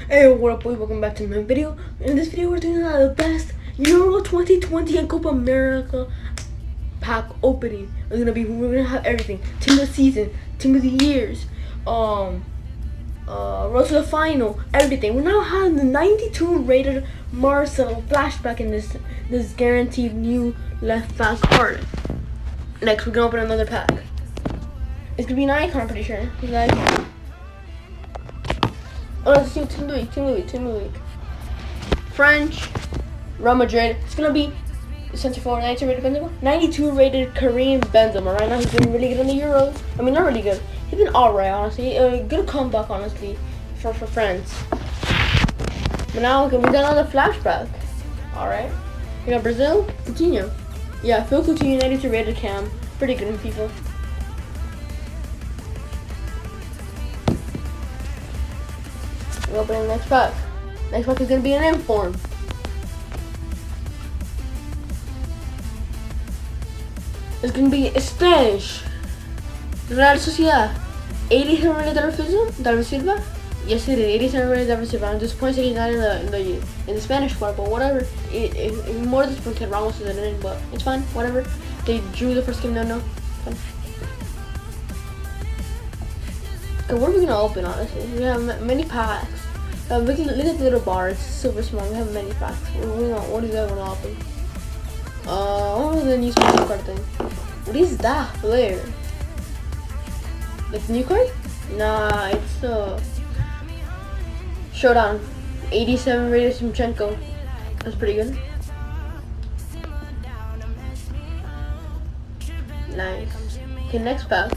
Hey, what up boys, welcome back to my video. In this video we're doing the best Euro 2020 and Copa America pack opening. We're gonna have everything. Team of the season, team of the years, road to the final, everything. We're now having the 92 rated MARCELO flashback in this guaranteed new left back card. Next we're gonna open another pack. It's gonna be an icon, I'm pretty sure. Like, oh, let's see Team League. French, Real Madrid. It's gonna be center forward, 92 rated Benzema. 92 rated Karim Benzema. Right now he's been really good in the Euros. I mean, not really good. He's been alright, honestly. A good comeback, honestly, for France. But now we got another flashback. Alright. We got Brazil, Coutinho. Yeah, Phil Coutinho, 92 rated cam. Pretty good in FIFA. We'll open the next pack. Next pack is gonna be an inform. It's gonna be Spanish. Real Sociedad. 87 rated David Silva. Yes, it is 87 rated David Silva. I'm disappointed he's not in the Spanish squad, but whatever. More disappointed Ramos isn't in, but it's fine. Whatever. They drew the first game. No. Fine. Okay, what are we gonna open? Honestly, we have many packs. Look at the little bar. It's super small. We have many packs. What is that gonna open? What was the new special card thing? What is that flare? Like the new card? Nah, it's Showdown. 87 rated ZINCHENKO. That's pretty good. Nice. Okay, next pack.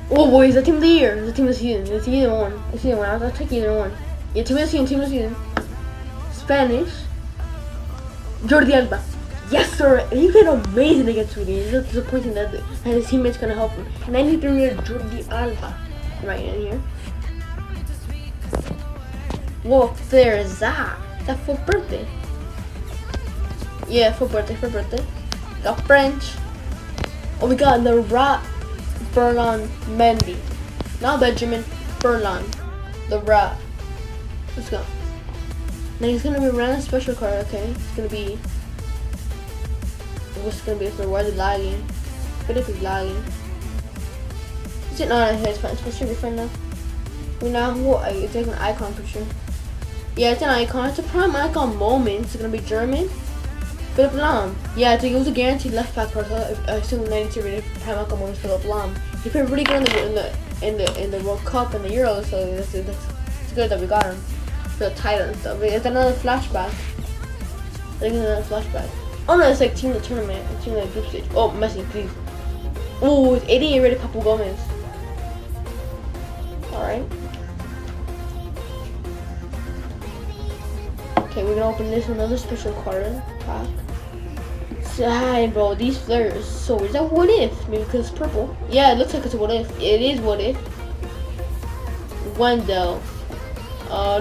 Oh boys, the team of the year, the team of the season, it's either one. I'll take either one. Yeah, team of the season. Spanish. Jordi Alba. Yes sir, he played amazing against Sweden. He's just disappointing that his teammates gonna help him. 93 year Jordi Alba. Right in here. Whoa, there's that. That's for birthday. Yeah, for birthday. Got French. Oh, we got the rat. Ferland Mendy, not Benjamin, Ferland, the rat. Let's go. Now he's gonna be a random special card. Okay, it's gonna be. What's gonna be for? Why is it lagging? I feel like it's lagging. Is it not? It's fine. It's supposed to be fine now. We now it's like an icon for sure. Yeah, it's an icon. It's a prime icon moment. It's gonna be German. Philip Lahm. Yeah, I think it was a guaranteed left back card. So I assume 92 rated prime icon moment Philip Lahm. He played really good in the World Cup and the Euros, so it's good that we got him for the title and stuff. It's another flashback. I think it's another flashback. Oh no, it's like team of the tournament, team of the group stage. Oh, MESSI, please. Oh, it's 88 rated Papu Gomez. Alright. Okay, we're gonna open this another special card pack. Hi, bro, these flares. So is that what if? Maybe because it's purple. Yeah, it looks like it's a what if. It is what if. Wendell.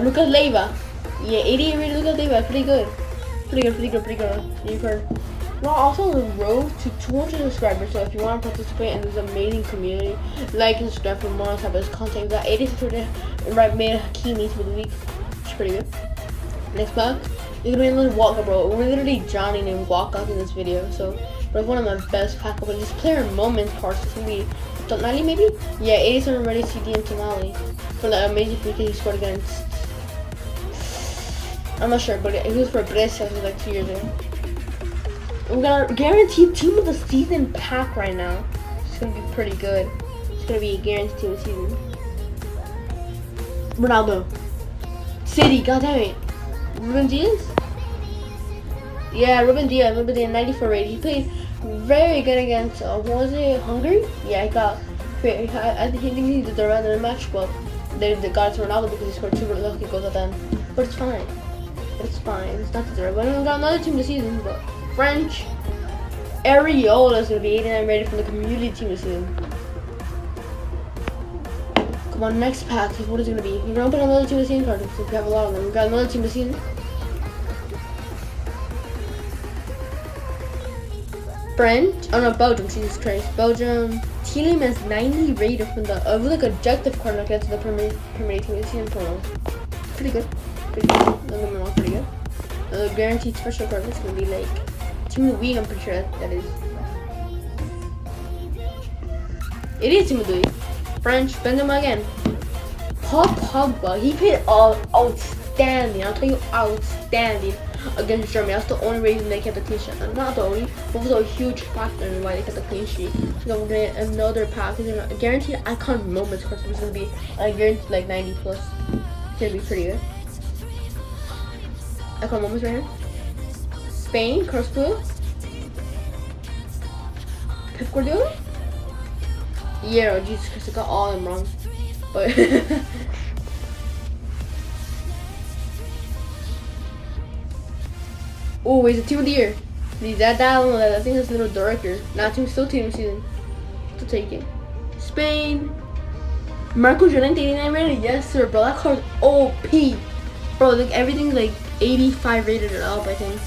Lucas Leiva. Yeah, 88 rated Lucas Leiva. Pretty good. You've heard. We're also on the road to 200 subscribers. So if you want to participate in this amazing community, like and subscribe for more type of content. We got 86 rated right made Hakimi for the week. It's pretty good. Next pack. It's gonna be another Walker, bro. We're literally drowning in walkouts in this video, so it's one of my best pack openings. Just player moments parts. It's gonna be Tonali maybe? Yeah, 87 ready CD and Tonali for the amazing free kick he scored against. I'm not sure, but it was for Brescia like 2 years ago. We got a guaranteed team of the season pack right now. It's gonna be pretty good. It's gonna be a guaranteed team of the season. Ronaldo. City, goddammit. Ruben Diaz? Yeah, Ruben Diaz, 94 rated. He played very good against, what was it, Hungary? Yeah, I think he did the random match, but they got it to Ronaldo because he scored 2 lucky goals at the end. But it's fine. It's not deserved. But we got another team this season, but French. Areola is going to be 89 rated from the community team this season. Come on, next pack. What is it going to be? We're going to put another team of the season card because we have a lot of them. We got another team of the season. French. Oh no, Belgium. Jesus Christ. Belgium. TIELEMANS 90 rated from the like objective card against the Premier League team of the season promo. pretty good. Pretty good. Don't get me wrong, pretty good. Guaranteed special card is gonna be like Team of the Week. I'm pretty sure that is. It is Team of the Week. French, Benzema again. Pogba, he played outstanding. I'll tell you, outstanding against Germany. That's the only reason they kept the clean sheet. Not the only, but also a huge factor in why they kept the clean sheet. So we're gonna get another pack. Guaranteed icon moments because it's gonna be guaranteed like 90 plus. It's gonna be pretty good. Icon moments right here. Spain, curse blue. Pep Guardiola. Yeah, oh, Jesus Christ, I got all of them wrong. But oh, it's a Team of the Year. I think that's a little darker. Still team of the season. Still take it. Spain. Marco Llorente 89 rated. Yes, sir, bro. That card's OP. Bro, like everything's like 85 rated or up, I think.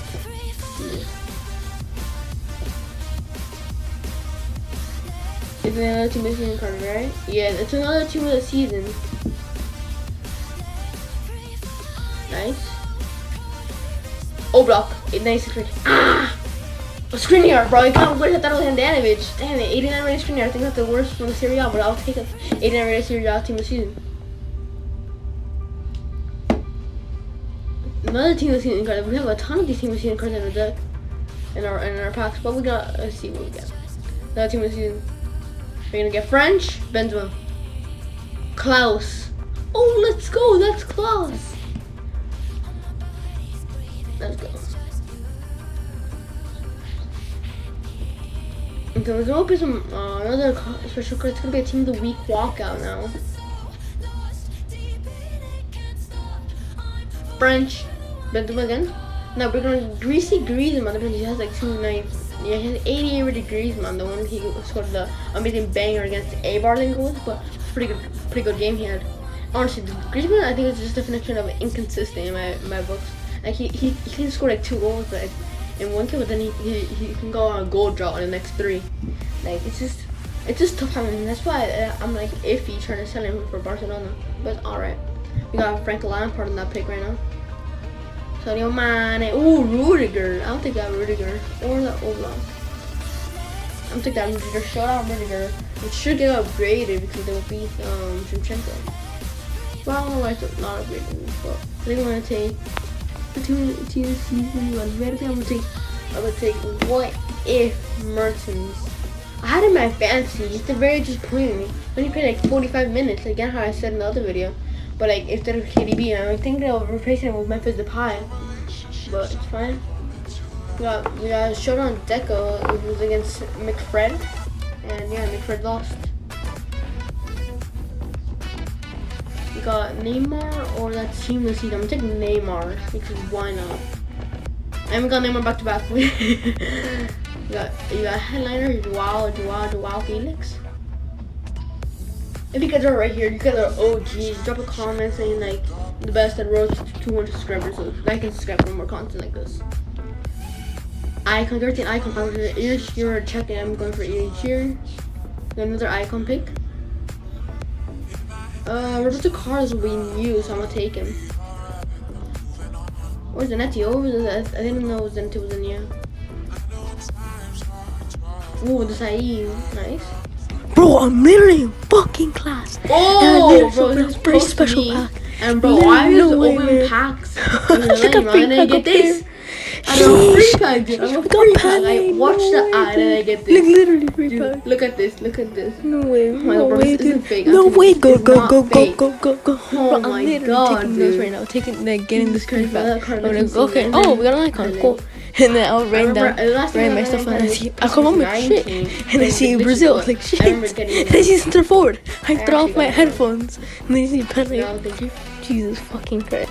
It's another Team of the Season card, right? Yeah, it's another Team of the Season. Nice. Oh, block. 96 rated. Ah! A screen yard, bro. I can't wait to that was Handanovic. Damn it, 89 rated screen yard. I think that's the worst from the Serie A, but I'll take it. 89 rated Serie A Team of the Season. Another Team of the Season card. We have a ton of these Team of the Season cards in our deck, in our packs. But we got. Let's see what we get. Another Team of the Season. We're gonna get French, Benzema, Klaus. Oh, let's go. That's Klaus. Let's go. Okay, we're gonna open some another special card. It's gonna be a Team of the Week walkout now. French, Benzema again. Now we're gonna greasy Griezmann. He has like 290. Yeah, he has 88 rated Griezmann. The one he scored the amazing banger against the A-Bar, I think it was, but pretty good game he had. Honestly, Griezmann, I think it's just a definition of inconsistent in my books. Like he can score like 2 goals like in one game, but then he can go on a goal drought in the next 3. Like it's just tough having him. That's why I'm like iffy trying to sell him for Barcelona. But it's alright. We got Frank Lampard in that pick right now. Sadio Mane. Ooh, Rudiger. I'll take that Rudiger. Or that Oblak. I'll take that Rudiger. Shout out Rudiger. It should get upgraded because they will beat Zinchenko. Well, I don't know why it's not upgraded, but I think I'm gonna take the team season 1. I'm gonna take What If Mertens. I had him in my fantasy. It's very disappointing. When he played like 45 minutes, again how I said in the other video. But like instead of KDB, I think they'll replace him with Memphis Depay. But it's fine. We got Showdown Deco, which was against McFred. And yeah, McFred lost. We got Neymar or that Team of the Season. I'm gonna take Neymar because why not? And we got Neymar back to back. You got headliner Joao Felix. If you guys are right here, you guys are OGs. Drop a comment saying like the best that rose to 200 subscribers so I can subscribe for more content like this. Icon 13 icon power. You're checking. I'm going for each here. Another icon pick. Roberto Carlos will be new, so I'm gonna take him. Or Zanetti over? I didn't know Zanetti was in here. Ooh, the Saeed. Nice. Bro, I'm literally in fucking class. Oh, bro, this is a pretty special pack. And bro, I just open packs. And I get this. I got a free pack, dude. I got a free pack. I watch the ad and I get this. Like literally free dude, pack. Look at this. Look at this. No way. Oh my God, bro, this isn't fake. No way. Go. Oh Bro, my I'm God, taking dude. notes right now. Getting this free pack. Okay. Oh, we got an icon. Cool. And then I'll write my stuff and I see I come home with shit. And I see Brazil like shit. And I see center forward. I throw off my headphones. And then I see Pele. Jesus fucking Christ.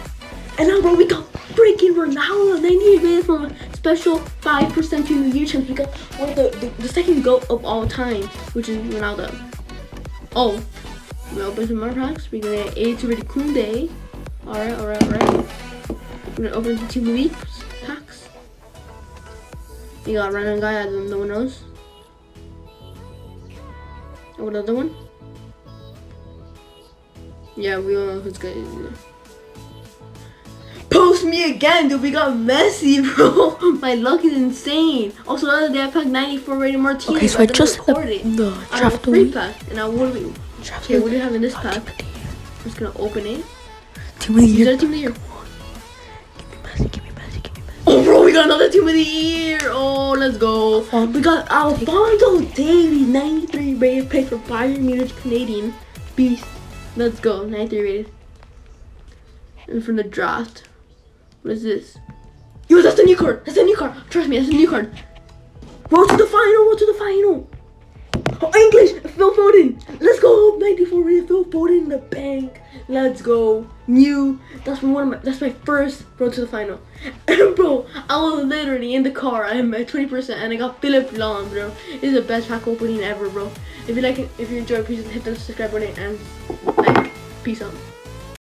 And now, bro, we got freaking Ronaldo. 98 rated from a special 5% Team of the Year chance. We got one of the second GOAT of all time, which is Ronaldo. Oh, we open some more packs. We're gonna get 82 rated Koundé. Alright. We're gonna open some Team of the Week packs. You got a random guy that no one knows. Oh, another one? Yeah, we all know who's good. me again, dude. We got MESSI, bro. My luck is insane. Also, the other day I packed 94 rated Martinez. Okay, so I just recorded the I have a draft free pack. And now what do we? Okay, what do you have in this pack? Team I'm just gonna open it. of the year. Team of the year. Give me MESSI. Oh, bro, we got another team of the year. Oh, let's go. We got Alfonso Davies, 93 rated, pick for Bayern Munich, Canadian beast. Let's go, 93 rated. And from the draft, what is this? Yo, that's the new card. That's the new card. Trust me, that's the new card. Road to the final. Oh, English, Phil Foden. Let's go, 94 rated Phil Foden in the bank. Let's go. New. That's my first road to the final. And bro, I was literally in the car. I'm at 20% and I got Philip Lahm, bro. This is the best pack opening ever, bro. If you like it, if you enjoy, please hit the subscribe button and like. Peace out.